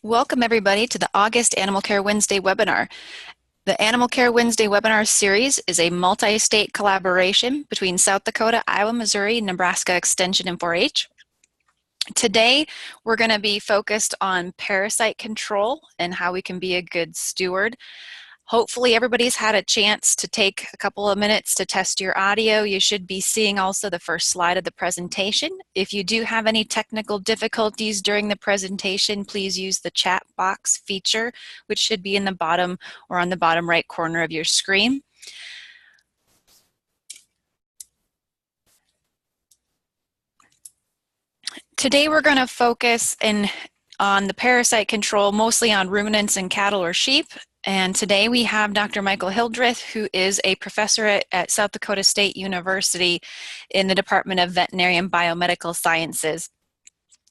Welcome everybody to the August Animal Care Wednesday webinar. The Animal Care Wednesday webinar series is a multi-state collaboration between South Dakota, Iowa, Missouri, Nebraska Extension, and 4-H. Today, we're going to be focused on parasite control and how we can be a good steward. Hopefully everybody's had a chance to take a couple of minutes to test your audio. You should be seeing also the first slide of the presentation. If you do have any technical difficulties during the presentation, please use the chat box feature, which should be in the bottom or on the bottom right corner of your screen. Today we're going to focus on the parasite control, mostly on ruminants and cattle or sheep. And today we have Dr. Michael Hildreth, who is a professor at South Dakota State University in the Department of Veterinary and Biomedical Sciences.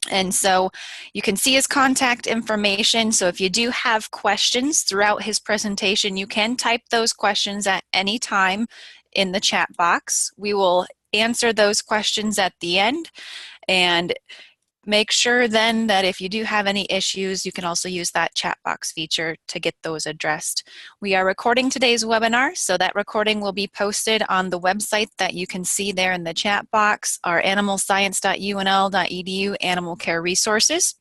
And so you can see his contact information. So if you do have questions throughout his presentation, you can type those questions at any time in the chat box. We will answer those questions at the end. And make sure then that if you do have any issues, you can also use that chat box feature to get those addressed. We are recording today's webinar, so that recording will be posted on the website that you can see there in the chat box, our animalscience.unl.edu animal care resources.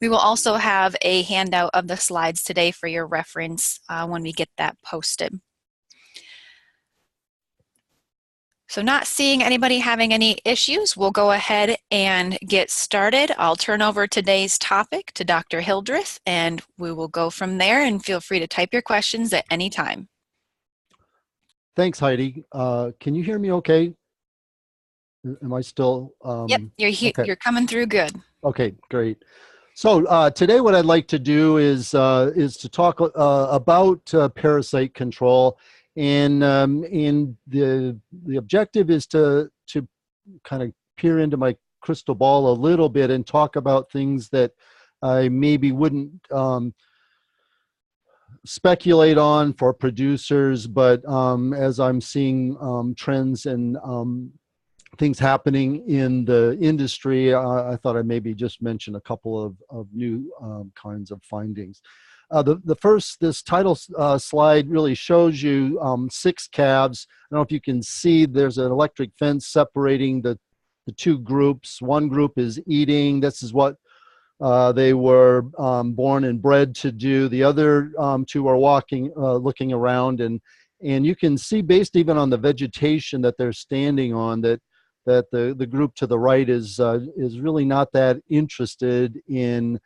We will also have a handout of the slides today for your reference when we get that posted. So not seeing anybody having any issues, we'll go ahead and get started. I'll turn over today's topic to Dr. Hildreth, and we will go from there, and feel free to type your questions at any time. Thanks, Heidi. Can you hear me okay? Am I still? Yep, you're coming through good. Okay, great. So today what I'd like to do is to talk about parasite control. And the objective is to kind of peer into my crystal ball a little bit and talk about things that I maybe wouldn't speculate on for producers, but as I'm seeing trends and things happening in the industry, I thought I'd maybe just mention a couple of new kinds of findings. This title slide really shows you 6 calves. I don't know if you can see there's an electric fence separating the two groups. One group is eating. This is what they were born and bred to do. The other 2 are walking, looking around, and you can see based even on the vegetation that they're standing on that the group to the right is really not that interested in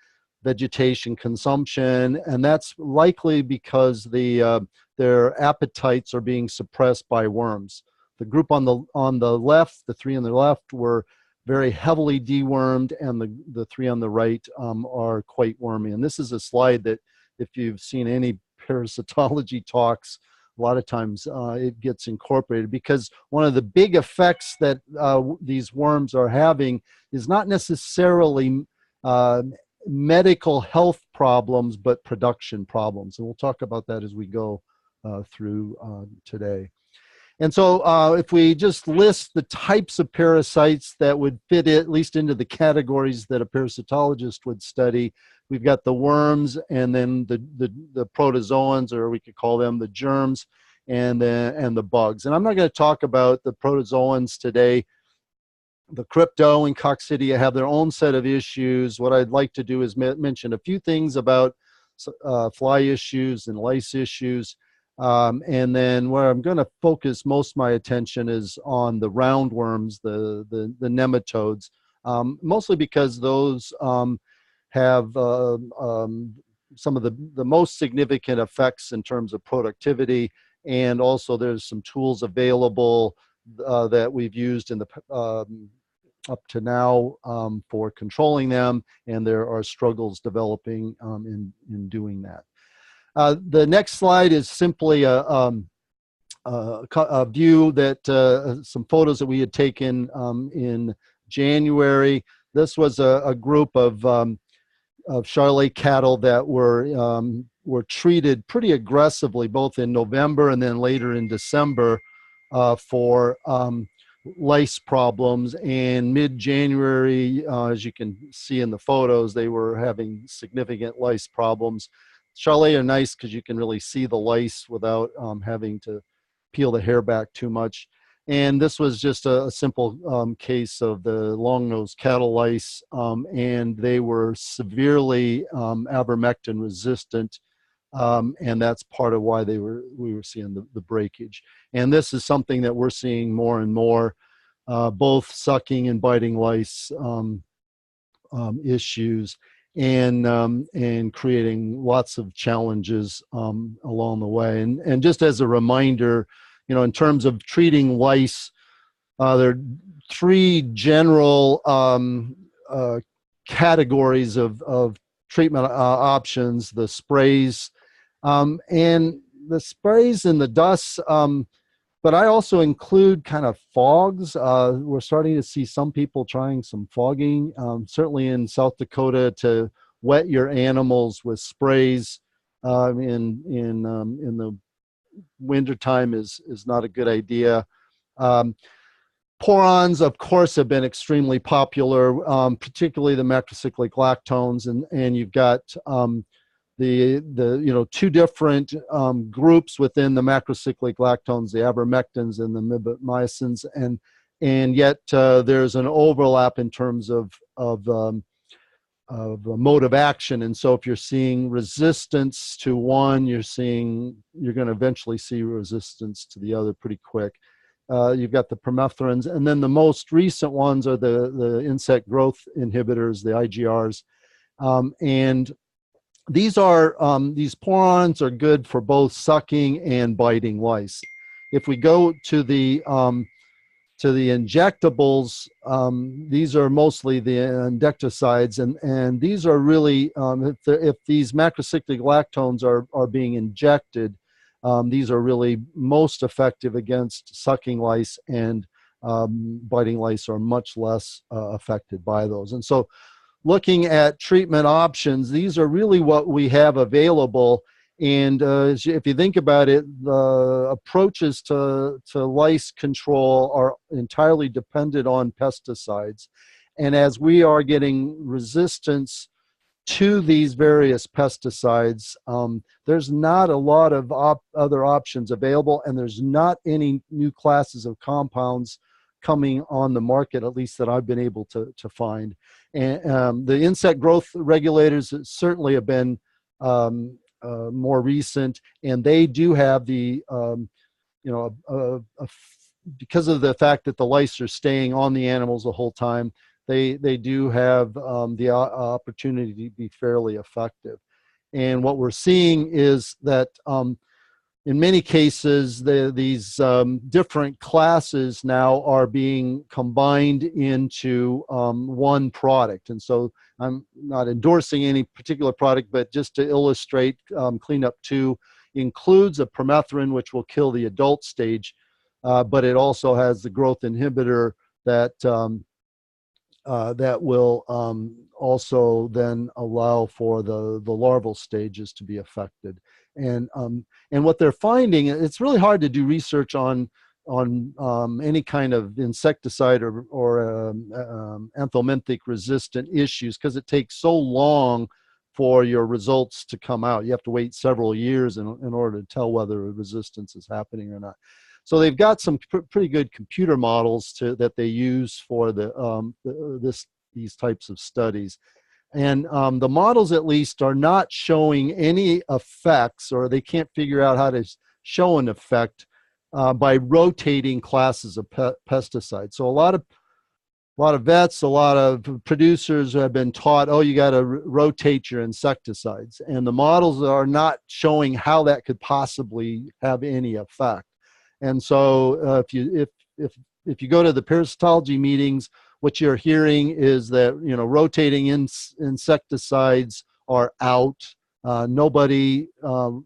vegetation consumption, and that's likely because their appetites are being suppressed by worms. The group on the left, the 3 on the left, were very heavily dewormed, and the 3 on the right are quite wormy. And this is a slide that, if you've seen any parasitology talks, a lot of times it gets incorporated, because one of the big effects that these worms are having is not necessarily medical health problems, but production problems. And we'll talk about that as we go through today. And so if we just list the types of parasites that would fit at least into the categories that a parasitologist would study, we've got the worms, and then the protozoans, or we could call them the germs, and the bugs. And I'm not going to talk about the protozoans today. The crypto and coccidia have their own set of issues. What I'd like to do is mention a few things about fly issues and lice issues. And then where I'm going to focus most of my attention is on the roundworms, the nematodes, mostly because those have some of the most significant effects in terms of productivity. And also there's some tools available that we've used in the up to now for controlling them, and there are struggles developing in doing that. The next slide is simply a view that some photos that we had taken in January. This was a group of Charolais cattle that were treated pretty aggressively, both in November and then later in December for lice problems. And mid-January, as you can see in the photos, they were having significant lice problems. Chalet are nice because you can really see the lice without having to peel the hair back too much. And this was just a simple case of the long-nosed cattle lice, and they were severely ivermectin resistant, and that's part of why we were seeing the breakage. And this is something that we're seeing more and more, both sucking and biting lice issues, and creating lots of challenges along the way. And just as a reminder, in terms of treating lice, there are three general categories of treatment options: the sprays, and the dusts. But I also include kind of fogs. We're starting to see some people trying some fogging, certainly in South Dakota, to wet your animals with sprays in the wintertime is not a good idea. Porons, of course, have been extremely popular, particularly the macrocyclic lactones, and you've got the two different groups within the macrocyclic lactones, the ivermectins and the mibamycins, and yet there's an overlap in terms of mode of action. And so if you're seeing resistance to one, you're going to eventually see resistance to the other pretty quick. You've got the permethrins, and then the most recent ones are the insect growth inhibitors, the IGRs, and these porons are good for both sucking and biting lice. If we go to the injectables, these are mostly the insecticides, and these are really, if these macrocyclic lactones are being injected, these are really most effective against sucking lice, and biting lice are much less affected by those. And so looking at treatment options, these are really what we have available. And if you think about it, the approaches to lice control are entirely dependent on pesticides. And as we are getting resistance to these various pesticides, there's not a lot of other options available, and there's not any new classes of compounds coming on the market, at least that I've been able to find. And the insect growth regulators certainly have been more recent, and they do have the, because of the fact that the lice are staying on the animals the whole time, they do have the opportunity to be fairly effective. And what we're seeing is that in many cases, these different classes now are being combined into one product. And so I'm not endorsing any particular product, but just to illustrate, Cleanup 2 includes a permethrin, which will kill the adult stage, but it also has the growth inhibitor that will also then allow for the larval stages to be affected. And what they're finding, it's really hard to do research on any kind of insecticide or anthelmintic resistant issues, because it takes so long for your results to come out. You have to wait several years in order to tell whether resistance is happening or not. So they've got some pretty good computer models that they use for these types of studies. And the models, at least, are not showing any effects, or they can't figure out how to show an effect by rotating classes of pesticides. So a lot of vets, a lot of producers have been taught, oh, you got to rotate your insecticides, and the models are not showing how that could possibly have any effect. And so if you go to the parasitology meetings, what you're hearing is that rotating insecticides are out. Nobody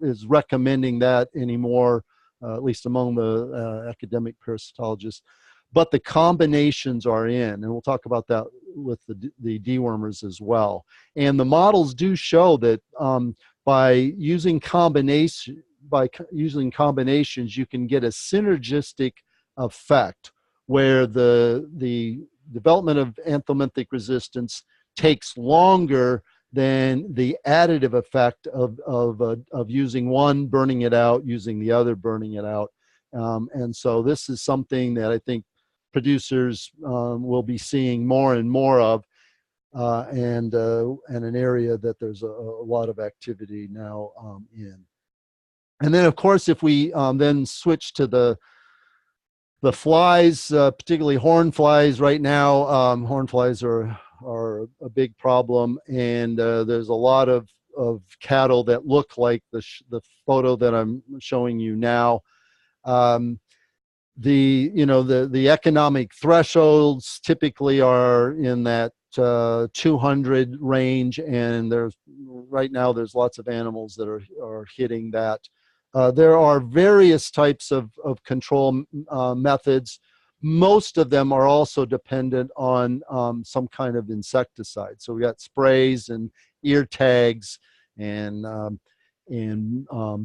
is recommending that anymore, at least among the academic parasitologists. But the combinations are in, and we'll talk about that with the dewormers as well. And the models do show that by using combinations, you can get a synergistic effect where the development of anthelmintic resistance takes longer than the additive effect of using one, burning it out, using the other, burning it out. And so this is something that I think producers will be seeing more and more of, and an area that there's a lot of activity now in. And then, of course, if we then switch to the flies, particularly horn flies right now, horn flies are a big problem, and there's a lot of cattle that look like the photo that I'm showing you now. The economic thresholds typically are in that 200 range, and right now there's lots of animals that are hitting that. There are various types of control methods. Most of them are also dependent on some kind of insecticide. So we got sprays and ear tags and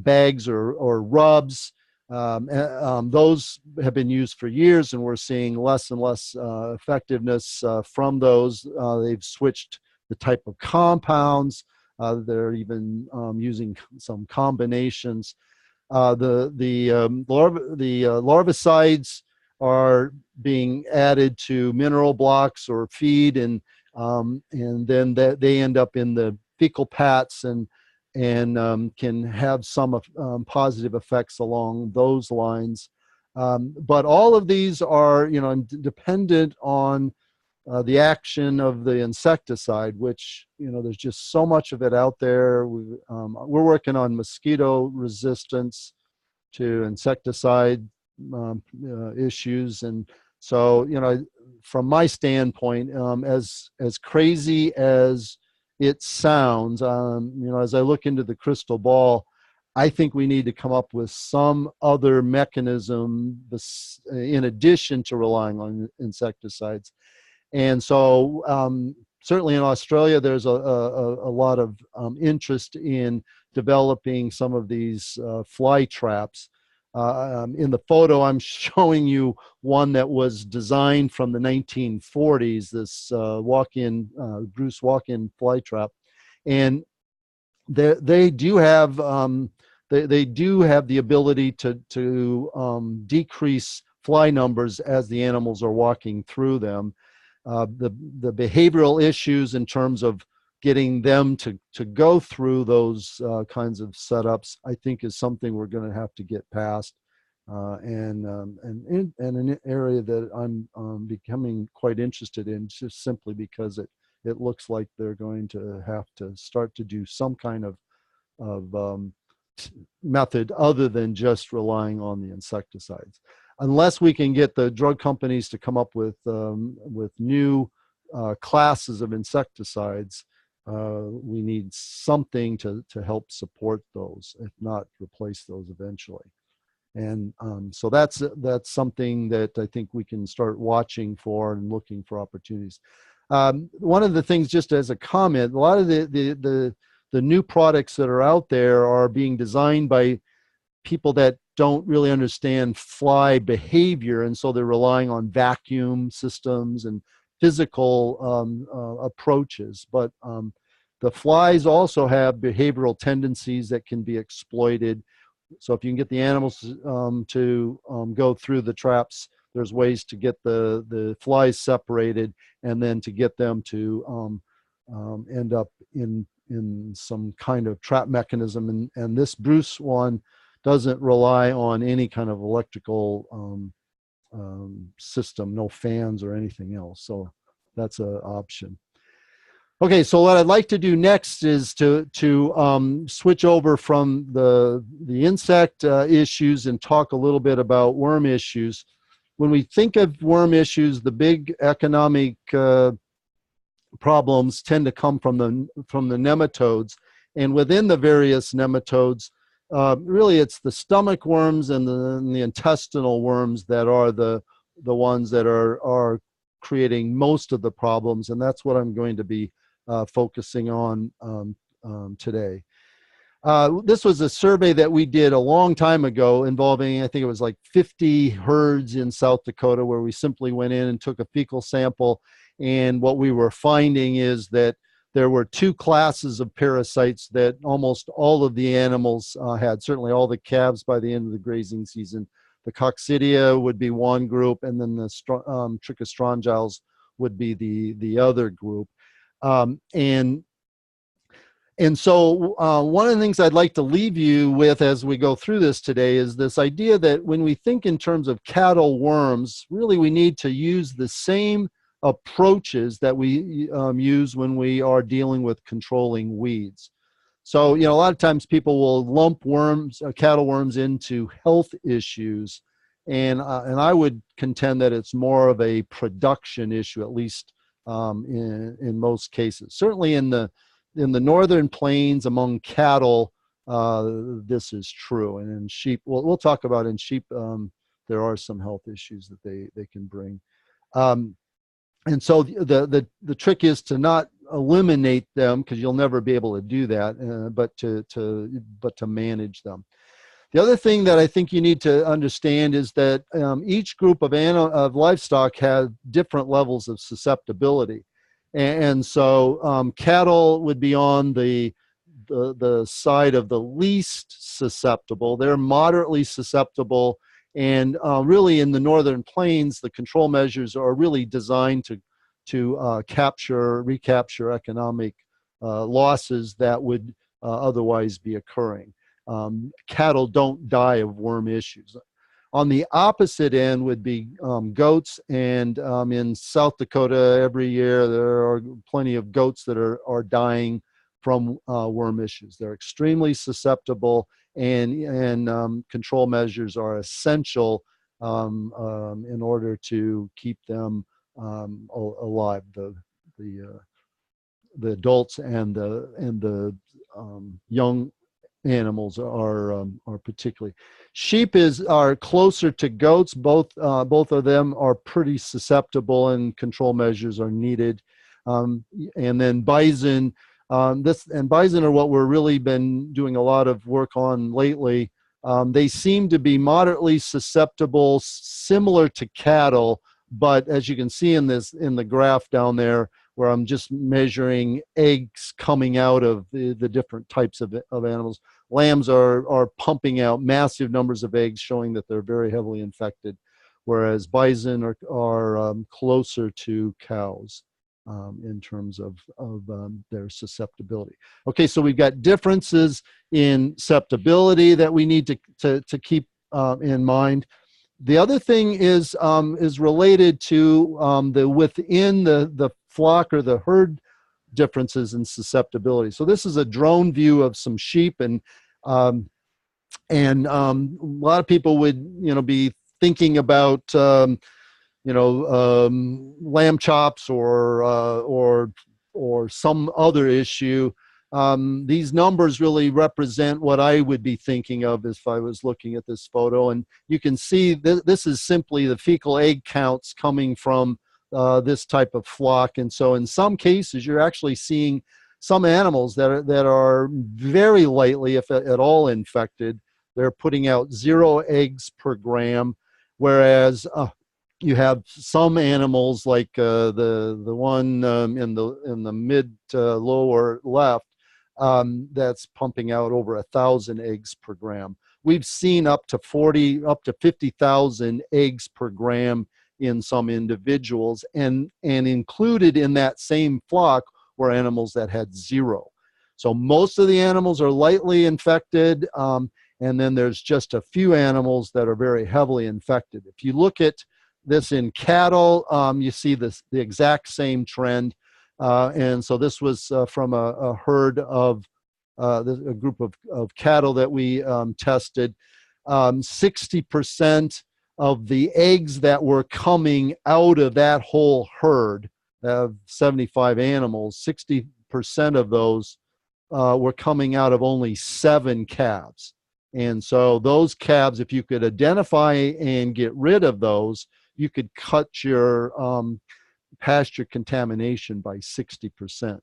bags or rubs. Those have been used for years, and we're seeing less and less effectiveness from those. They've switched the type of compounds. They're even using some combinations. The larvicides are being added to mineral blocks or feed, and then they end up in the fecal pats and can have some positive effects along those lines. But all of these are, dependent on the action of the insecticide, which, there's just so much of it out there. We're working on mosquito resistance to insecticide issues. And so, from my standpoint, as crazy as it sounds, as I look into the crystal ball, I think we need to come up with some other mechanism in addition to relying on insecticides. And so certainly in Australia, there's a lot of interest in developing some of these fly traps. In the photo, I'm showing you one that was designed from the 1940s, this Bruce walk-in fly trap. And they do have the ability to decrease fly numbers as the animals are walking through them. The behavioral issues in terms of getting them to go through those kinds of setups, I think, is something we're going to have to get past, and an area that I'm becoming quite interested in, just simply because it looks like they're going to have to start to do some kind of method other than just relying on the insecticides. Unless we can get the drug companies to come up with new classes of insecticides, we need something to help support those, if not replace those eventually. And so that's something that I think we can start watching for and looking for opportunities. One of the things, just as a comment, a lot of the new products that are out there are being designed by people that don't really understand fly behavior, and so they're relying on vacuum systems and physical approaches. But the flies also have behavioral tendencies that can be exploited. So if you can get the animals to go through the traps, there's ways to get the flies separated, and then to get them to end up in some kind of trap mechanism. And this Bruce one doesn't rely on any kind of electrical system, no fans or anything else. So that's an option. Okay, so what I'd like to do next is to switch over from the insect issues and talk a little bit about worm issues. When we think of worm issues, the big economic problems tend to come from the nematodes, and within the various nematodes, really it's the stomach worms and the intestinal worms that are the ones that are creating most of the problems, and that's what I'm going to be focusing on today. This was a survey that we did a long time ago involving, I think it was like 50 herds in South Dakota, where we simply went in and took a fecal sample. And what we were finding is that there were two classes of parasites that almost all of the animals had, certainly all the calves by the end of the grazing season. The coccidia would be one group, and then the trichostrongyles would be the other group. And so one of the things I'd like to leave you with as we go through this today is this idea that when we think in terms of cattle worms, really we need to use the same approaches that we use when we are dealing with controlling weeds. So, a lot of times people will lump worms, cattle worms, into health issues, and I would contend that it's more of a production issue, at least in most cases. Certainly in the northern plains among cattle, this is true, and in sheep, we'll talk about in sheep. There are some health issues that they can bring. And so the trick is to not eliminate them, because you'll never be able to do that, but to manage them. The other thing that I think you need to understand is that each group of livestock has different levels of susceptibility, and so cattle would be on the side of the least susceptible. They're moderately susceptible. And really in the northern plains, the control measures are really designed to recapture economic losses that would otherwise be occurring. Cattle don't die of worm issues. On the opposite end would be goats, and in South Dakota every year there are plenty of goats that are dying from worm issues. They're extremely susceptible, and control measures are essential in order to keep them alive. The adults and the young animals are particularly. Sheep are closer to goats. Both of them are pretty susceptible, and control measures are needed. And then bison. Bison are what we're really been doing a lot of work on lately. They seem to be moderately susceptible, similar to cattle, but as you can see in the graph down there, where I'm just measuring eggs coming out of the different types of animals, lambs are pumping out massive numbers of eggs, showing that they're very heavily infected, whereas bison are closer to cows. In terms of their susceptibility. Okay, so we've got differences in susceptibility that we need to keep in mind. The other thing is related to within the flock or the herd differences in susceptibility. So this is a drone view of some sheep, and a lot of people would be thinking about lamb chops or some other issue. These numbers really represent what I would be thinking of if I was looking at this photo. And you can see this is simply the fecal egg counts coming from this type of flock. And so in some cases, you're actually seeing some animals that are very lightly, if at all, infected. They're putting out 0 eggs per gram, whereas you have some animals like the one in the mid lower left that's pumping out over 1,000 eggs per gram. We've seen up to 50,000 eggs per gram in some individuals, and included in that same flock were animals that had 0. So most of the animals are lightly infected, and then there's just a few animals that are very heavily infected. If you look at this in cattle, you see the exact same trend. And so this was from a herd of a group of cattle that we tested. 60% of the eggs that were coming out of that whole herd of 75 animals, 60% of those were coming out of only 7 calves. And so those calves, if you could identify and get rid of those, you could cut your pasture contamination by 60%.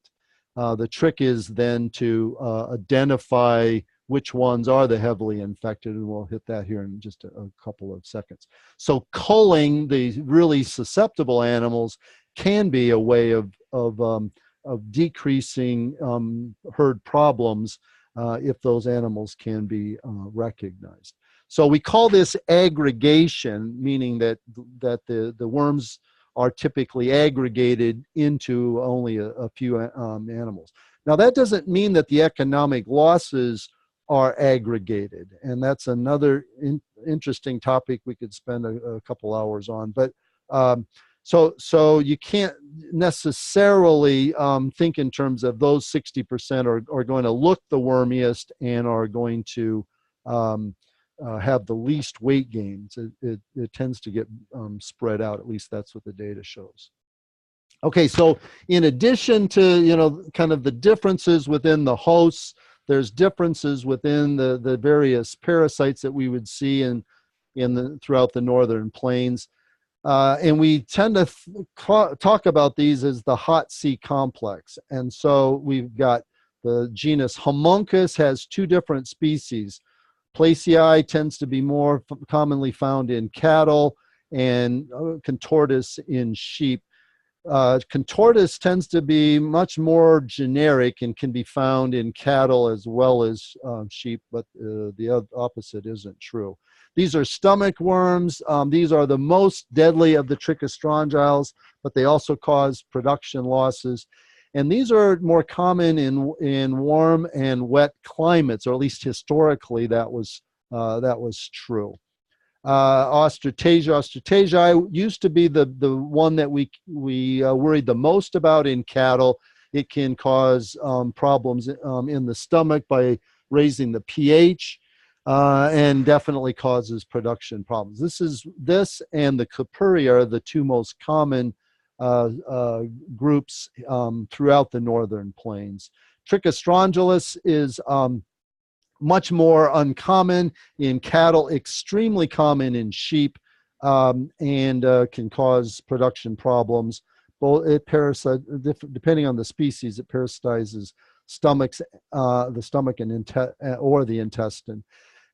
The trick is then to identify which ones are the heavily infected, and we'll hit that here in just a couple of seconds. So culling the really susceptible animals can be a way of decreasing herd problems if those animals can be recognized. So we call this aggregation, meaning that the worms are typically aggregated into only a few animals. Now that doesn't mean that the economic losses are aggregated, and that's another interesting topic we could spend a couple hours on. But so you can't necessarily think in terms of those 60% are going to look the wormiest and are going to have the least weight gains. It tends to get spread out. At least that's what the data shows. Okay, so in addition to kind of the differences within the hosts, there's differences within the various parasites that we would see throughout the northern plains. And we tend to talk about these as the hot C complex. And so we've got the genus Homuncus has two different species. Placei tends to be more commonly found in cattle, and Contortus in sheep. Contortus tends to be much more generic and can be found in cattle as well as sheep, but the opposite isn't true. These are stomach worms. These are the most deadly of the trichostrongyles, but they also cause production losses. And these are more common in warm and wet climates, or at least historically that was true. Ostratasia used to be the one that we worried the most about in cattle. It can cause problems in the stomach by raising the pH, and definitely causes production problems. This and the Cupuria are the two most common groups throughout the northern plains. Trichostrongylus is much more uncommon in cattle, extremely common in sheep, and can cause production problems. Depending on the species, it parasitizes the stomach or the intestine.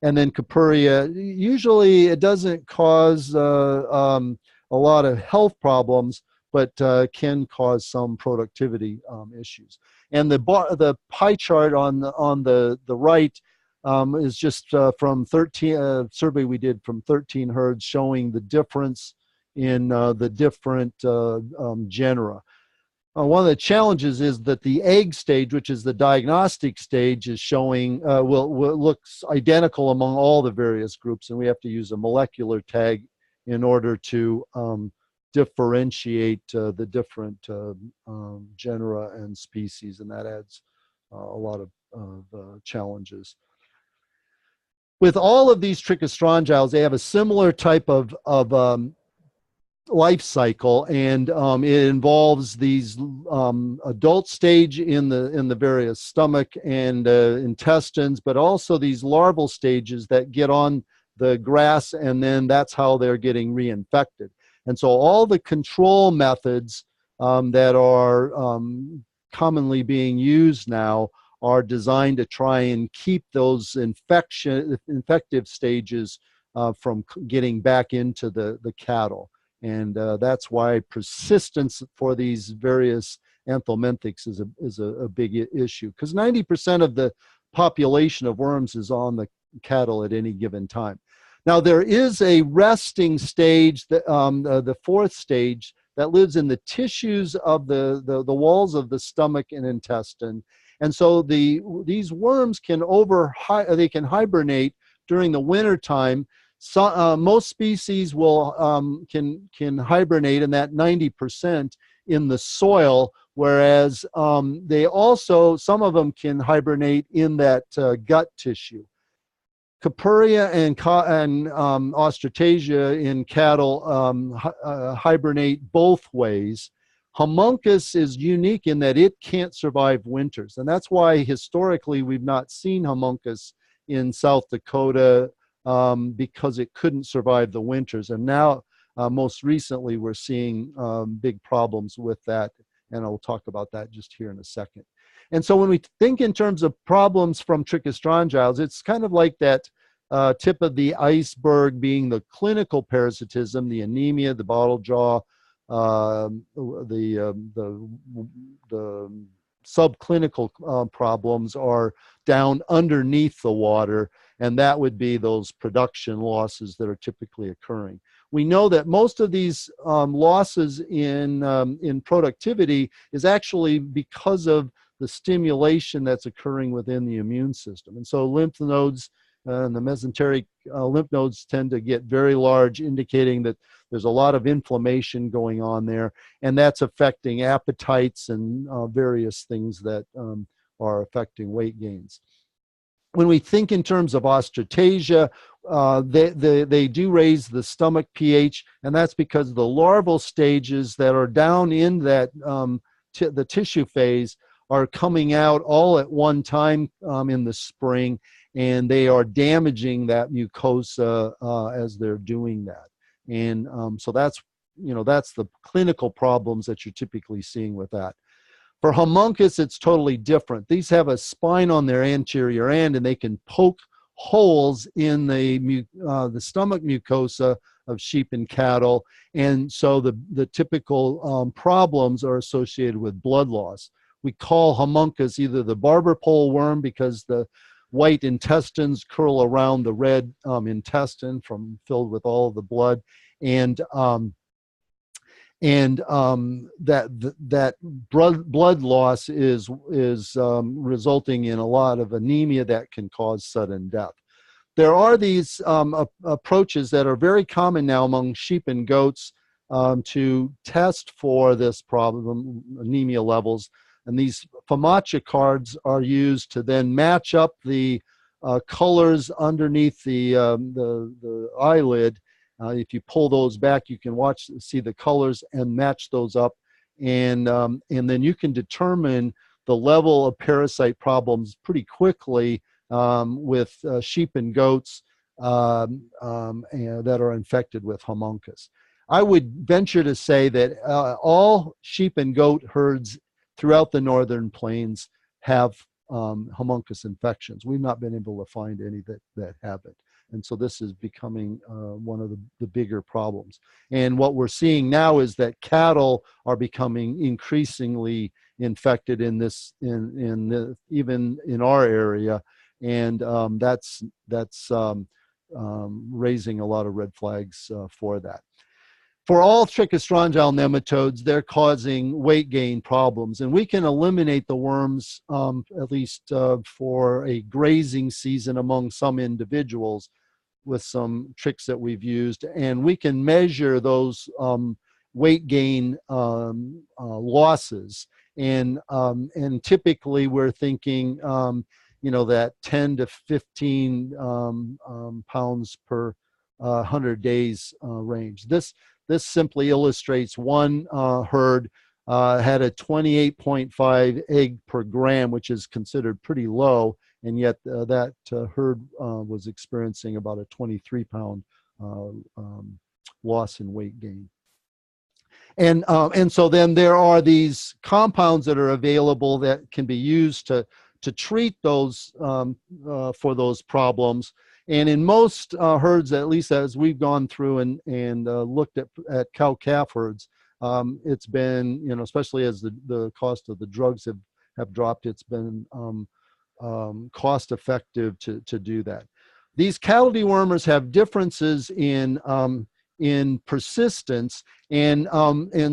And then Cupuria, usually it doesn't cause a lot of health problems, but can cause some productivity issues. And the pie chart on the right is just from 13 survey we did from 13 herds, showing the difference in the different genera. One of the challenges is that the egg stage, which is the diagnostic stage, is showing looks identical among all the various groups, and we have to use a molecular tag in order to differentiate the different genera and species, and that adds a lot of challenges. With all of these trichostrongyles, they have a similar type of life cycle, and it involves these adult stage in the various stomach and intestines, but also these larval stages that get on the grass, and then that's how they're getting reinfected. And so all the control methods that are commonly being used now are designed to try and keep those infective stages from getting back into the cattle. And that's why persistence for these various anthelmintics is a big issue, because 90% of the population of worms is on the cattle at any given time. Now there is a resting stage, the fourth stage, that lives in the tissues of the walls of the stomach and intestine. And so these worms can hibernate during the winter time. So, most species will can hibernate in that 90% in the soil, whereas they also, some of them can hibernate in that gut tissue. Cupuria and Ostratasia in cattle hibernate both ways. Homuncus is unique in that it can't survive winters, and that's why historically we've not seen Homuncus in South Dakota, because it couldn't survive the winters. And now, most recently, we're seeing big problems with that and I'll talk about that just here in a second. And so when we think in terms of problems from trichostrongyles, it's kind of like that tip of the iceberg being the clinical parasitism, the anemia, the bottle jaw, the subclinical problems are down underneath the water, and that would be those production losses that are typically occurring. We know that most of these losses in productivity is actually because of the stimulation that's occurring within the immune system. And so lymph nodes and the mesenteric lymph nodes tend to get very large, indicating that there's a lot of inflammation going on there, and that's affecting appetites and various things that are affecting weight gains. When we think in terms of osteotasia, they do raise the stomach pH, and that's because the larval stages that are down in that the tissue phase are coming out all at one time in the spring, and they are damaging that mucosa as they're doing that. And so that's the clinical problems that you're typically seeing with that. For homuncus, it's totally different. These have a spine on their anterior end, and they can poke holes in the stomach mucosa of sheep and cattle. And so the typical problems are associated with blood loss. We call homuncus either the barber pole worm because the white intestines curl around the red intestine filled with all of the blood, and that blood loss is resulting in a lot of anemia that can cause sudden death. There are these approaches that are very common now among sheep and goats to test for this problem, anemia levels. And these FAMACHA cards are used to then match up the colors underneath the eyelid. If you pull those back, you can see the colors and match those up, and then you can determine the level of parasite problems pretty quickly with sheep and goats and that are infected with homuncus. I would venture to say that all sheep and goat herds throughout the northern plains have homuncus infections. We've not been able to find any that have it. And so this is becoming one of the bigger problems. And what we're seeing now is that cattle are becoming increasingly infected in this, even in our area, and that's raising a lot of red flags for that. For all trichostrongyle nematodes, they're causing weight gain problems, and we can eliminate the worms at least for a grazing season among some individuals with some tricks that we've used, and we can measure those weight gain losses, and typically we're thinking that 10 to 15 pounds per 100 days range. This simply illustrates one herd had a 28.5 egg per gram, which is considered pretty low, and yet that herd was experiencing about a 23-pound loss in weight gain. And so then there are these compounds that are available that can be used to treat those for those problems. And in most herds, at least as we've gone through and looked at cow-calf herds, it's been, especially as the cost of the drugs have dropped, it's been cost effective to do that. These cattle dewormers have differences in persistence, and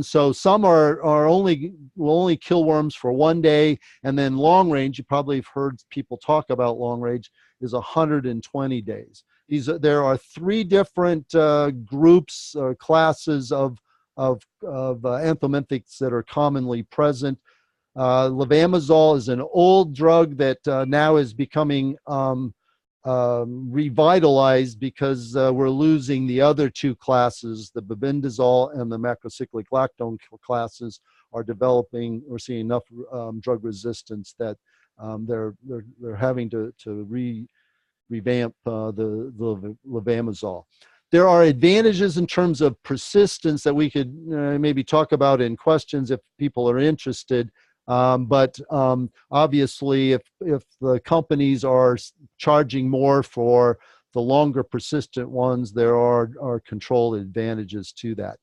so some will only kill worms for 1 day, and then long range, you probably have heard people talk about long range, is 120 days. There are 3 different groups or classes of anthelmintics that are commonly present. Levamisole is an old drug that now is becoming revitalized because we're losing the other 2 classes. The bebendazole and the macrocyclic lactone classes are developing. We're seeing enough drug resistance that they're having to revamp the levamisole. There are advantages in terms of persistence that we could maybe talk about in questions if people are interested. But obviously, if the companies are charging more for the longer persistent ones, there are control advantages to that.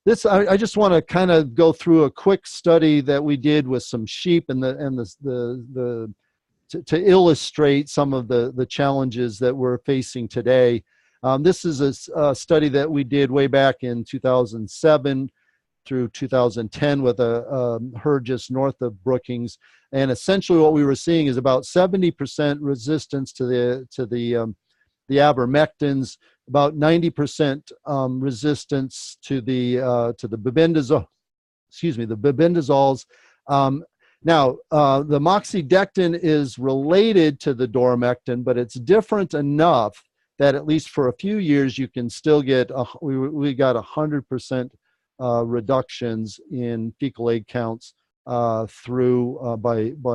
This, I just want to kind of go through a quick study that we did with some sheep to illustrate some of the challenges that we're facing today. This is a study that we did way back in 2007 through 2010 with a herd just north of Brookings, and essentially what we were seeing is about 70% resistance to the ivermectins, about 90% resistance to the bebendazole, the bebendazoles. Now, the moxidectin is related to the dormectin, but it's different enough that at least for a few years you can still get, we got 100% reductions in fecal egg counts by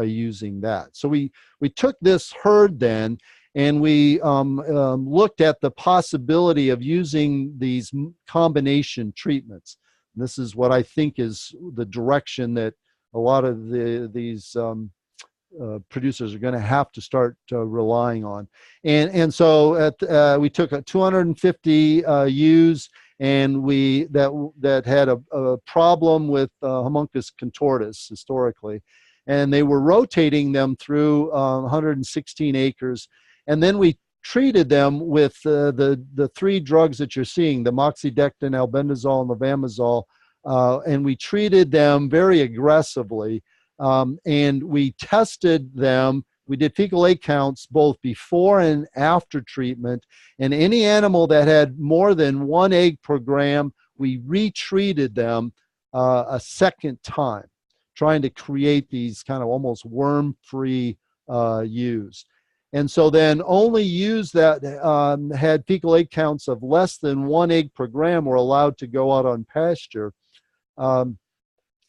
using that. So we took this herd then, and we looked at the possibility of using these combination treatments. And this is what I think is the direction that a lot of these producers are going to have to start relying on. And so we took 250 ewes, and that had a problem with Homunculus contortus historically, and they were rotating them through 116 acres, and then we treated them with the three drugs that you're seeing, the moxidectin, albendazole, and levamisole, and we treated them very aggressively, and we tested them. We did fecal egg counts both before and after treatment, and any animal that had more than 1 egg per gram, we retreated them a second time, trying to create these kind of almost worm-free ewes. And so then only ewes that had fecal egg counts of less than 1 egg per gram were allowed to go out on pasture.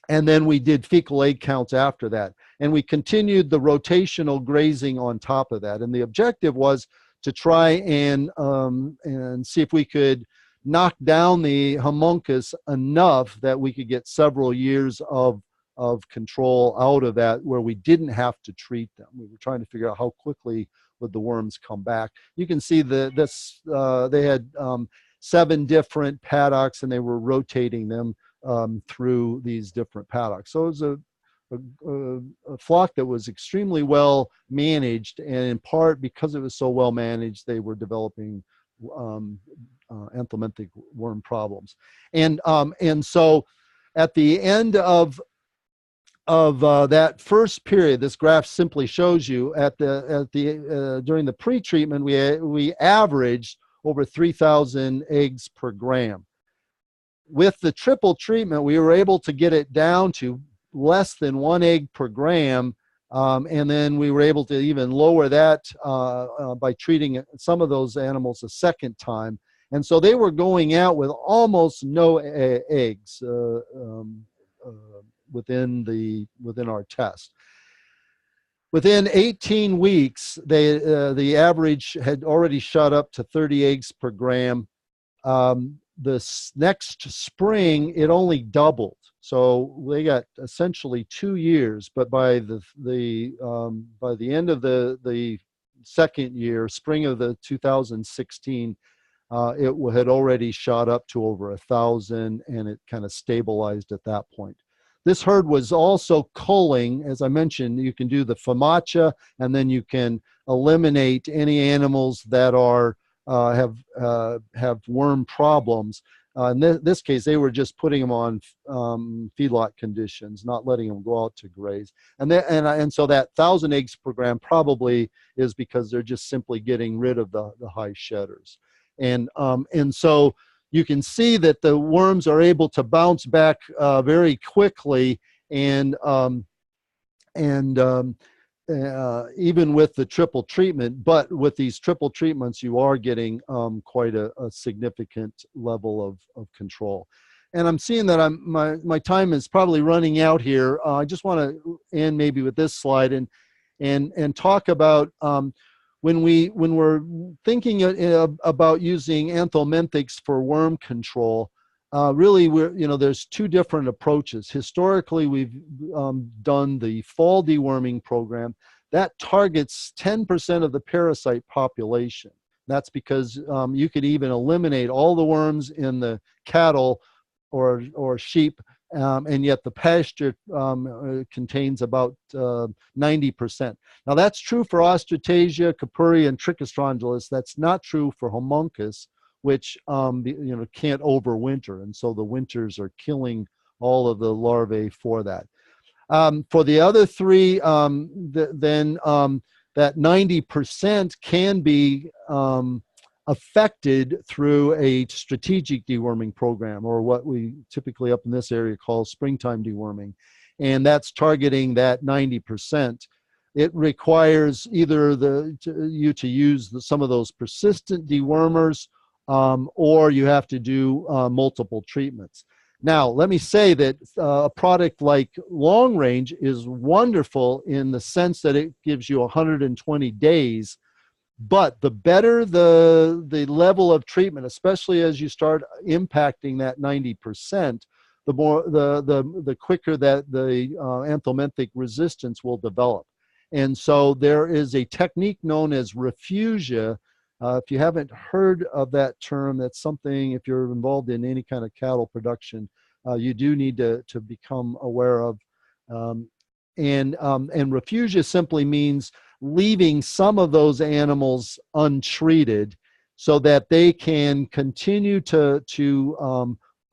And then we did fecal egg counts after that. And we continued the rotational grazing on top of that. And the objective was to try and see if we could knock down the homunculus enough that we could get several years of control out of that where we didn't have to treat them. We were trying to figure out how quickly would the worms come back. You can see they had 7 different paddocks, and they were rotating them through these different paddocks. So it was a flock that was extremely well managed, and in part because it was so well managed, they were developing anthelmintic worm problems. And so at the end of that first period, this graph simply shows you during the pre-treatment, we averaged over 3,000 eggs per gram. With the triple treatment, we were able to get it down to less than 1 egg per gram, and then we were able to even lower that by treating some of those animals a second time. And so they were going out with almost no eggs within our test. Within 18 weeks, the average had already shot up to 30 eggs per gram. The next spring, it only doubled. So they got essentially 2 years, but by the end of the second year, spring of the 2016, it had already shot up to over 1,000, and it kind of stabilized at that point. This herd was also culling. As I mentioned, you can do the FAMACHA, and then you can eliminate any animals that have worm problems. In this case, they were just putting them on feedlot conditions, not letting them go out to graze. And so that 1,000 eggs per gram probably is because they're just simply getting rid of the high shedders. And so you can see that the worms are able to bounce back very quickly, and even with the triple treatment. But with these triple treatments, you are getting quite a significant level of control. And I'm seeing that my time is probably running out here. I just want to end maybe with this slide and talk about when we're thinking about using Anthelmintics for worm control, really there's two different approaches. Historically, we've done the fall deworming program that targets 10% of the parasite population. That's because you could even eliminate all the worms in the cattle or sheep, and yet the pasture contains about 90%. Now that's true for Ostratasia, Capuri, and Trichostrongylus. That's not true for Homuncus, which can't overwinter, and so the winters are killing all of the larvae for that. For the other three, that 90% can be affected through a strategic deworming program, or what we typically up in this area call springtime deworming. And that's targeting that 90%. It requires either you to use some of those persistent dewormers, or you have to do multiple treatments. Now, let me say that a product like Long Range is wonderful in the sense that it gives you 120 days, but the better the level of treatment, especially as you start impacting that 90%, the quicker that the anthelmintic resistance will develop. And so there is a technique known as Refugia. If you haven't heard of that term, that's something, if you're involved in any kind of cattle production, you do need to become aware of. And Refugia simply means leaving some of those animals untreated so that they can continue to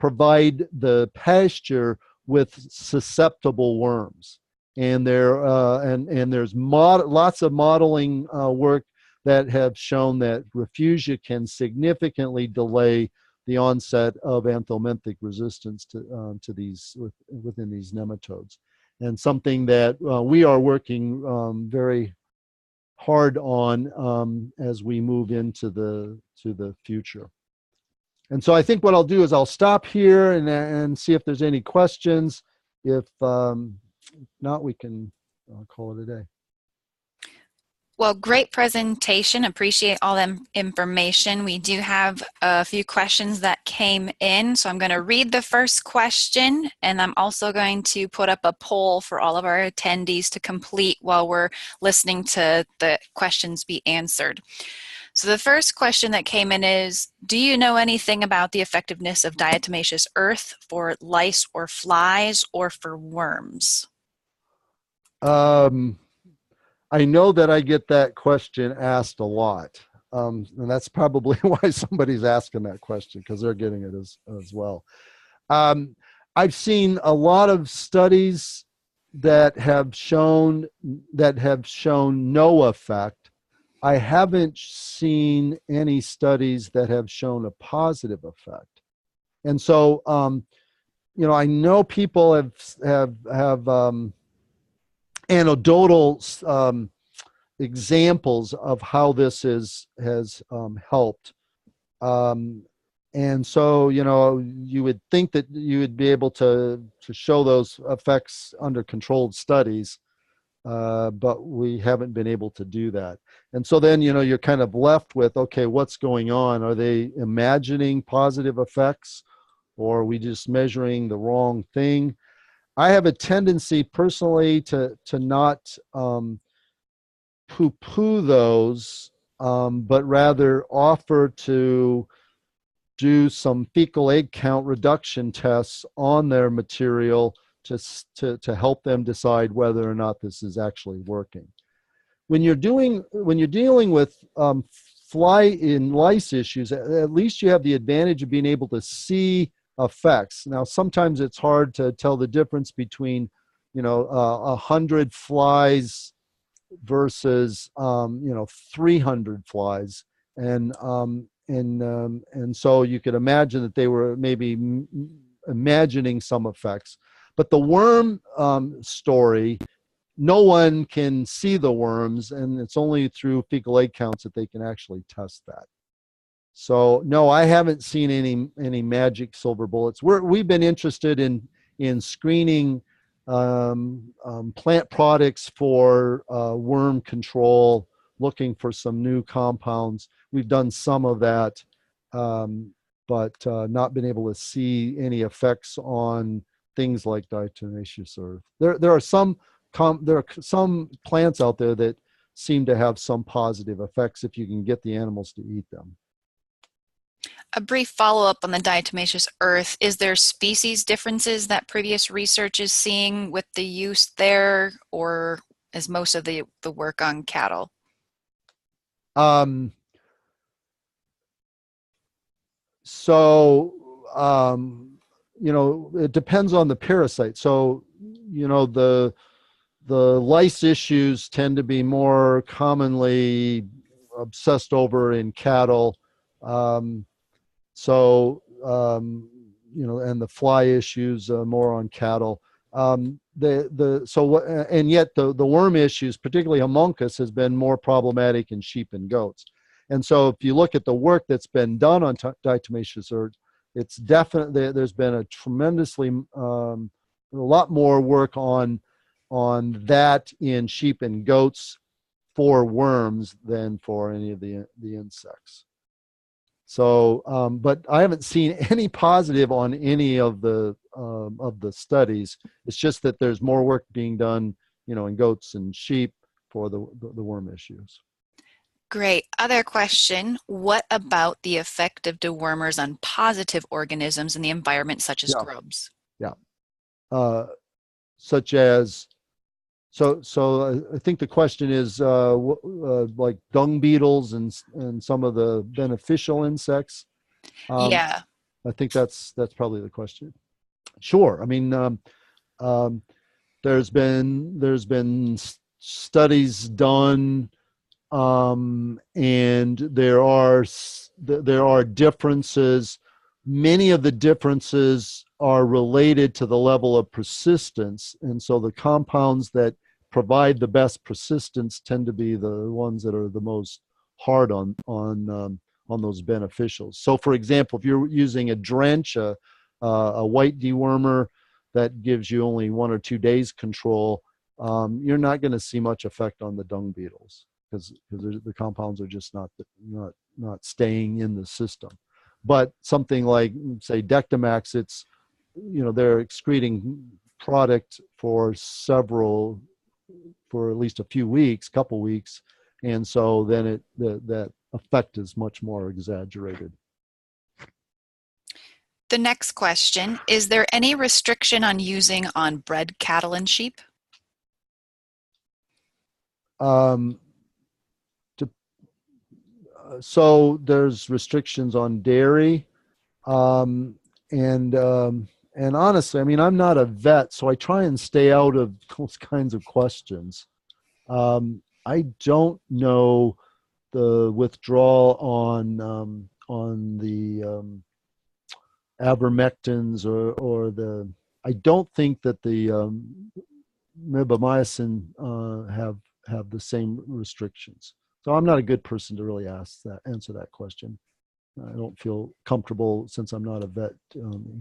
provide the pasture with susceptible worms. And there's lots of modeling work that have shown that Refugia can significantly delay the onset of anthelmintic resistance to these within these nematodes, and something that we are working very hard on as we move into the future. And so I think what I'll do is I'll stop here and see if there's any questions. If not, we can call it a day. Well, great presentation. Appreciate all that information. We do have a few questions that came in. So I'm going to read the first question, and I'm also going to put up a poll for all of our attendees to complete while we're listening to the questions be answered. So the first question that came in is, do you know anything about the effectiveness of diatomaceous earth for lice or flies or for worms? I know that I get that question asked a lot. And that's probably why somebody's asking that question, because they're getting it as well. I've seen a lot of studies that have shown no effect. I haven't seen any studies that have shown a positive effect. And so, I know people have anecdotal examples of how this has helped. And so, you would think that you would be able to show those effects under controlled studies, but we haven't been able to do that. And so then, you're kind of left with, okay, what's going on? Are they imagining positive effects, or are we just measuring the wrong thing? I have a tendency personally to not poo-poo those, but rather offer to do some fecal egg count reduction tests on their material to help them decide whether or not this is actually working. When you're dealing with fly and lice issues, at least you have the advantage of being able to see effects. Now, sometimes it's hard to tell the difference between, 100 flies versus, 300 flies, and so you could imagine that they were maybe imagining some effects. But the worm story, no one can see the worms, and it's only through fecal egg counts that they can actually test that. So no, I haven't seen any magic silver bullets. We've been interested in screening plant products for worm control looking for some new compounds. We've done some of that, but not been able to see any effects on things like diatomaceous earth. There are some plants out there that seem to have some positive effects if you can get the animals to eat them. A brief follow-up on the diatomaceous earth. Is there species differences that previous research is seeing with the use there, or is most of the work on cattle? So, it depends on the parasite. So, the lice issues tend to be more commonly obsessed over in cattle. And the fly issues more on cattle. And yet the worm issues, particularly homunculus, has been more problematic in sheep and goats. And so if you look at the work that's been done on diatomaceous earth, it's definitely, there's been a tremendously a lot more work on that in sheep and goats for worms than for any of the insects. So, but I haven't seen any positive on any of the studies. It's just that there's more work being done, in goats and sheep for the worm issues. Great. Other question. What about the effect of dewormers on positive organisms in the environment, such as grubs? Yeah. Such as, so I think the question is like dung beetles and some of the beneficial insects. Yeah. I think that's probably the question. Sure. I mean, there's been studies done, and there are differences. Many of the differences are related to the level of persistence, and so the compounds that provide the best persistence tend to be the ones that are the most hard on those beneficials. So, for example, if you're using a drench, a white dewormer that gives you only 1 or 2 days control, you're not going to see much effect on the dung beetles because the compounds are just not staying in the system. But something like, say, Dectomax, it's, they're excreting product for at least a few weeks, couple weeks, and so then that effect is much more exaggerated. The next question, is there any restriction on using on bred cattle and sheep? So there's restrictions on dairy, and honestly, I mean, I'm not a vet, so I try and stay out of those kinds of questions. I don't know the withdrawal on the avermectins or the. I don't think that the mibamycin have the same restrictions. So I'm not a good person to really answer that question. I don't feel comfortable, since I'm not a vet,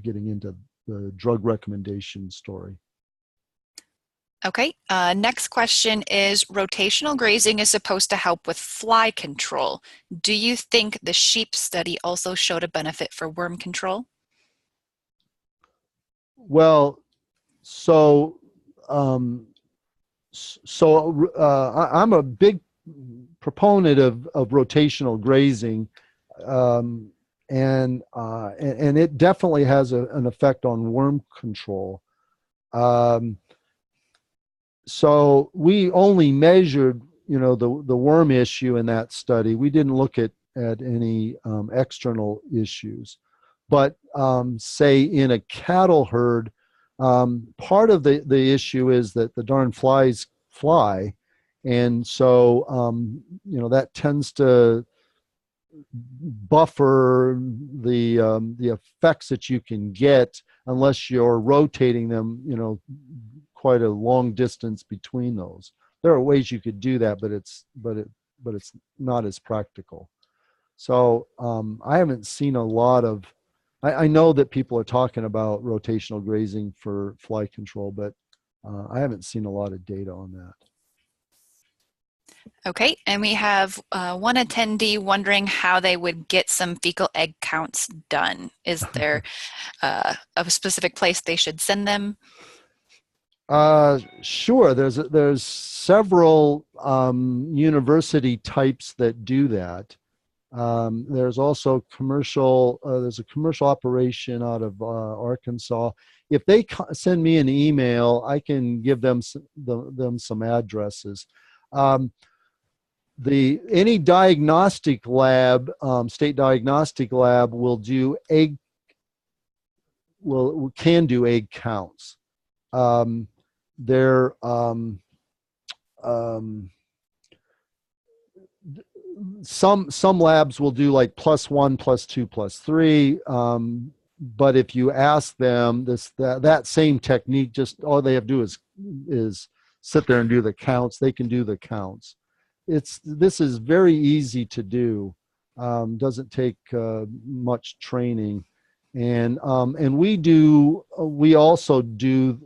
getting into the drug recommendation story. Okay, next question is, rotational grazing is supposed to help with fly control. Do you think the sheep study also showed a benefit for worm control? Well, I'm a big proponent of rotational grazing, and it definitely has an effect on worm control. So we only measured, the worm issue in that study. We didn't look at any external issues. But say in a cattle herd, part of the issue is that the darn flies fly, and so that tends to buffer the effects that you can get unless you're rotating them, quite a long distance between those. There are ways you could do that, but it's not as practical. So I haven't seen a lot of. I know that people are talking about rotational grazing for fly control, but I haven't seen a lot of data on that. Okay, and we have one attendee wondering how they would get some fecal egg counts done. Is there a specific place they should send them? Sure. There's several university types that do that. There's also commercial. There's a commercial operation out of Arkansas. If they send me an email, I can give them them some addresses. Um, any diagnostic lab, state diagnostic lab, can do egg counts. Um, they're um, some labs will do like +1, +2, +3. But if you ask them that same technique, just all they have to do is sit there and do the counts. They can do the counts. This is very easy to do. Doesn't take much training, and we also do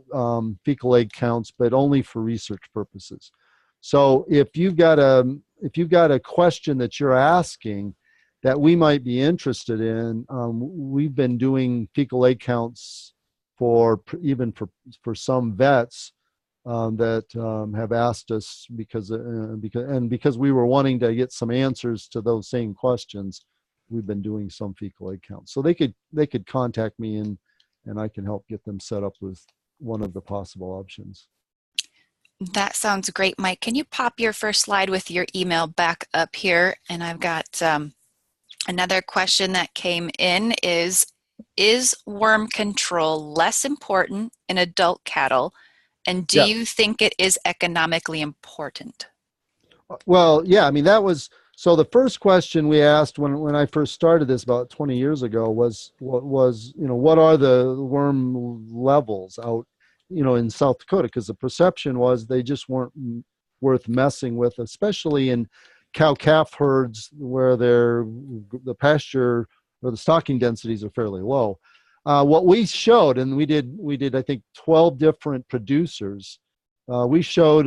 fecal egg counts, but only for research purposes. So if you've got a question that you're asking that we might be interested in, we've been doing fecal egg counts even for some vets that have asked us because we were wanting to get some answers to those same questions. We've been doing some fecal egg counts, so they could contact me and I can help get them set up with one of the possible options. That sounds great, Mike. Can you pop your first slide with your email back up here? And I've got another question that came in is worm control less important in adult cattle? And do you Yes. think it is economically important? Well, yeah, I mean, so the first question we asked when I first started this about 20 years ago was, what are the worm levels out, in South Dakota? Because the perception was they just weren't worth messing with, especially in cow-calf herds where the pasture or the stocking densities are fairly low. What we showed, and we did I think 12 different producers. We showed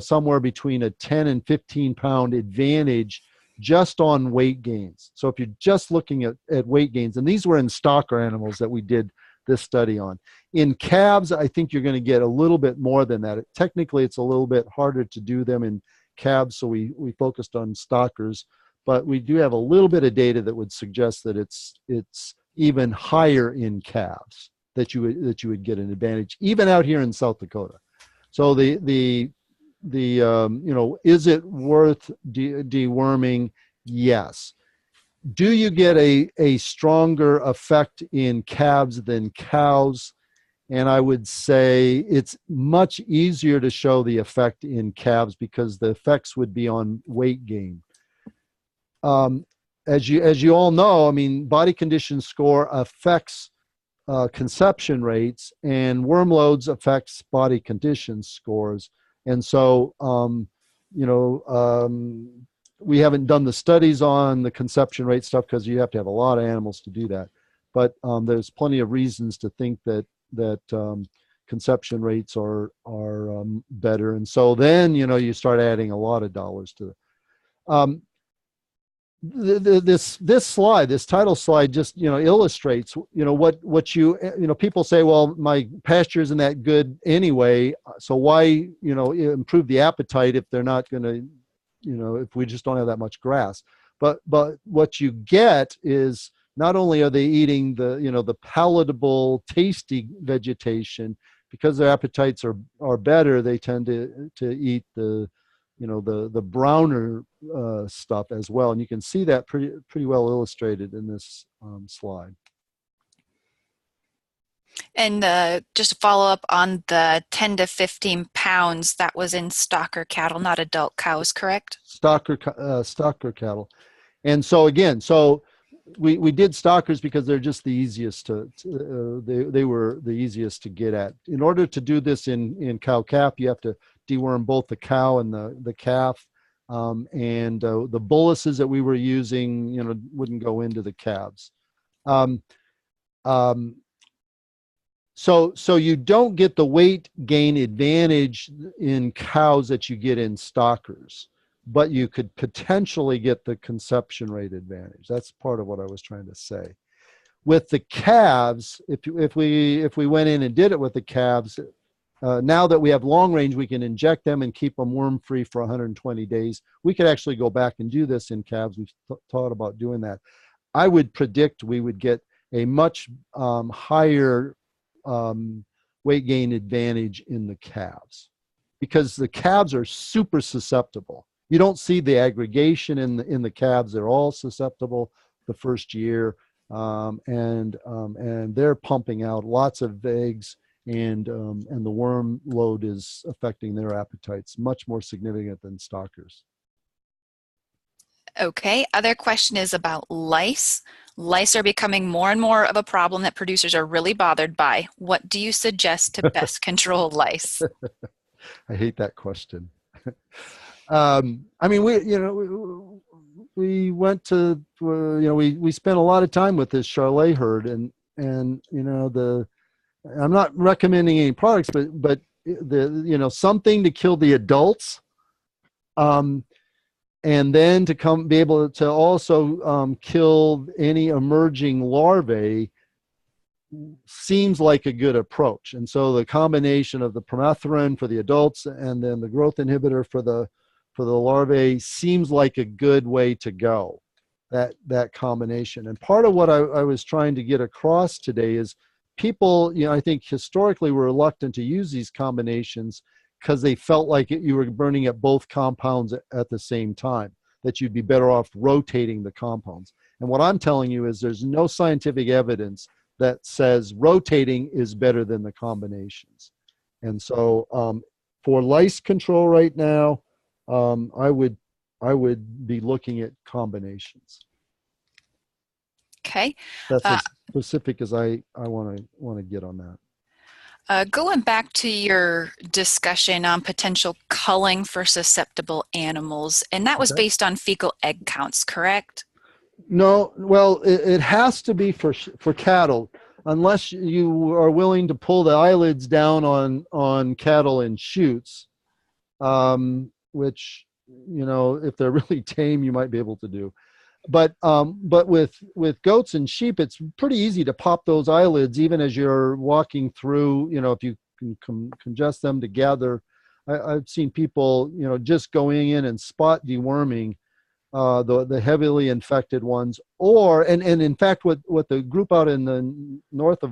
somewhere between a 10 and 15 pound advantage just on weight gains. So if you're just looking at weight gains, and these were in stocker animals that we did this study on. In calves, I think you're going to get a little bit more than that. Technically, it's a little bit harder to do them in calves, so we focused on stockers, but we do have a little bit of data that would suggest that it's even higher in calves that you would get an advantage even out here in South Dakota. So is it worth deworming? Yes. Do you get a stronger effect in calves than cows? And I would say it's much easier to show the effect in calves because the effects would be on weight gain. As you all know, I mean, body condition score affects conception rates, and worm loads affects body condition scores. And so, we haven't done the studies on the conception rate stuff because you have to have a lot of animals to do that. But there's plenty of reasons to think that conception rates are better. And so then, you start adding a lot of dollars to it. This slide, this title slide, just illustrates what people say. Well, my pasture isn't that good anyway, so why improve the appetite if they're not going to, if we just don't have that much grass. But what you get is not only are they eating the palatable, tasty vegetation, because their appetites are better, they tend to eat the browner stuff as well, and you can see that pretty well illustrated in this slide. And just to follow up on the 10 to 15 pounds, that was in stocker cattle, not adult cows, correct? Stocker cattle. And so again, we did stockers because they're just the easiest they were the easiest to get at. In order to do this in cow-calf, you have to deworm both the cow and the calf, and the boluses that we were using, wouldn't go into the calves. So you don't get the weight gain advantage in cows that you get in stockers. but you could potentially get the conception rate advantage. That's part of what I was trying to say. With the calves, if we went in and did it with the calves, now that we have long range, we can inject them and keep them worm free for 120 days. We could actually go back and do this in calves. We've thought about doing that. I would predict we would get a much higher weight gain advantage in the calves, because the calves are super susceptible. You don't see the aggregation in the calves. They're all susceptible the first year, and they're pumping out lots of eggs, and the worm load is affecting their appetites much more significant than stockers. Okay, other question is about lice. Lice are becoming more and more of a problem that producers are really bothered by. What do you suggest to best control lice? I hate that question. I mean, we went to, we spent a lot of time with this Charlet herd, and I'm not recommending any products, but something to kill the adults, and then to be able to also kill any emerging larvae seems like a good approach. And so the combination of the permethrin for the adults and then the growth inhibitor for the larvae seems like a good way to go, that combination. And part of what I was trying to get across today is people, I think historically were reluctant to use these combinations because they felt like you were burning at both compounds at the same time, that you'd be better off rotating the compounds. And what I'm telling you is there's no scientific evidence that says rotating is better than the combinations. And so for lice control right now, I would be looking at combinations. Okay. That's as specific as I want to get on that. Going back to your discussion on potential culling for susceptible animals, and that was based on fecal egg counts, correct? No, well, it has to be for cattle, unless you are willing to pull the eyelids down on cattle in chutes, which, if they're really tame, you might be able to do. But with goats and sheep, it's pretty easy to pop those eyelids even as you're walking through. If you can congest them together. I've seen people, just going in and spot deworming the heavily infected ones, and in fact, what the group out in the north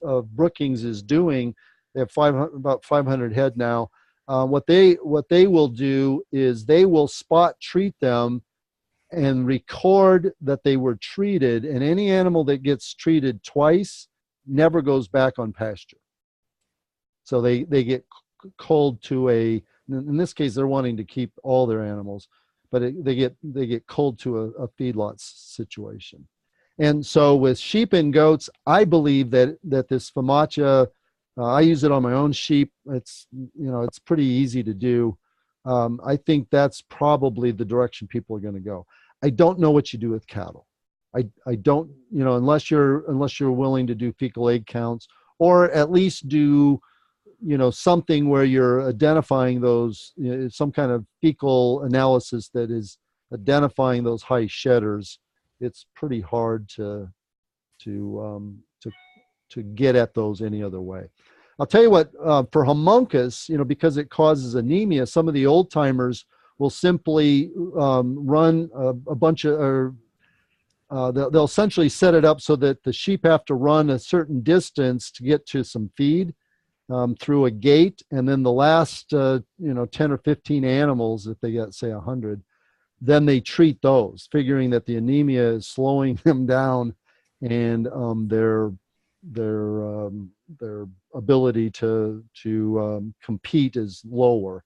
of Brookings is doing, they have about 500 head now. What they will do is they will spot treat them and record that they were treated, and any animal that gets treated twice never goes back on pasture. So they get culled to in this case, they're wanting to keep all their animals, but they get culled to a feedlot situation. And so with sheep and goats, I believe that this Famacia, I use it on my own sheep. It's pretty easy to do. I think that's probably the direction people are going to go. I don't know what you do with cattle. I don't, unless you're willing to do fecal egg counts, or at least do, something where you're identifying those, some kind of fecal analysis that is identifying those high shedders. It's pretty hard to get at those any other way. I'll tell you what, for homuncus, because it causes anemia, some of the old timers will simply run a bunch of, they'll essentially set it up so that the sheep have to run a certain distance to get to some feed through a gate, and then the last 10 or 15 animals, if they get, say, 100, then they treat those, figuring that the anemia is slowing them down, and their ability to compete is lower.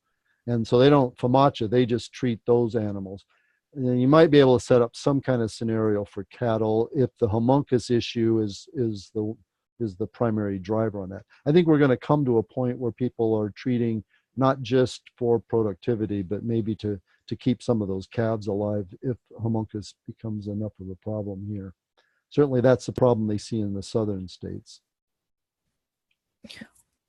And so they don't Famacia, they just treat those animals. And then you might be able to set up some kind of scenario for cattle if the homuncus issue is the primary driver on that. I think we're going to come to a point where people are treating not just for productivity, but maybe to keep some of those calves alive if homuncus becomes enough of a problem here. Certainly that's the problem they see in the southern states.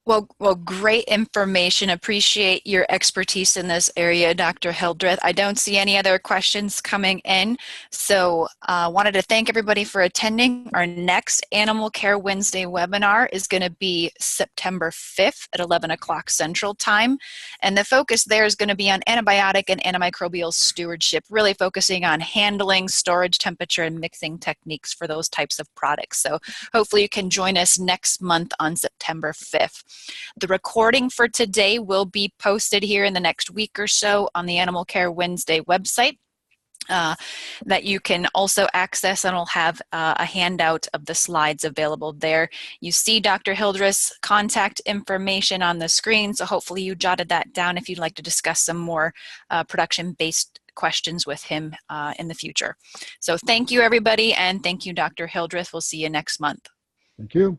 Well, great information. Appreciate your expertise in this area, Dr. Hildreth. I don't see any other questions coming in, so wanted to thank everybody for attending. Our next Animal Care Wednesday webinar is going to be September 5th at 11 o'clock Central Time, and the focus there is going to be on antibiotic and antimicrobial stewardship, really focusing on handling, storage, temperature, and mixing techniques for those types of products. So hopefully you can join us next month on September 5th. The recording for today will be posted here in the next week or so on the Animal Care Wednesday website that you can also access, and we'll have a handout of the slides available there. You see Dr. Hildreth's contact information on the screen, so hopefully you jotted that down if you'd like to discuss some more production-based questions with him in the future. So thank you, everybody, and thank you, Dr. Hildreth. We'll see you next month. Thank you.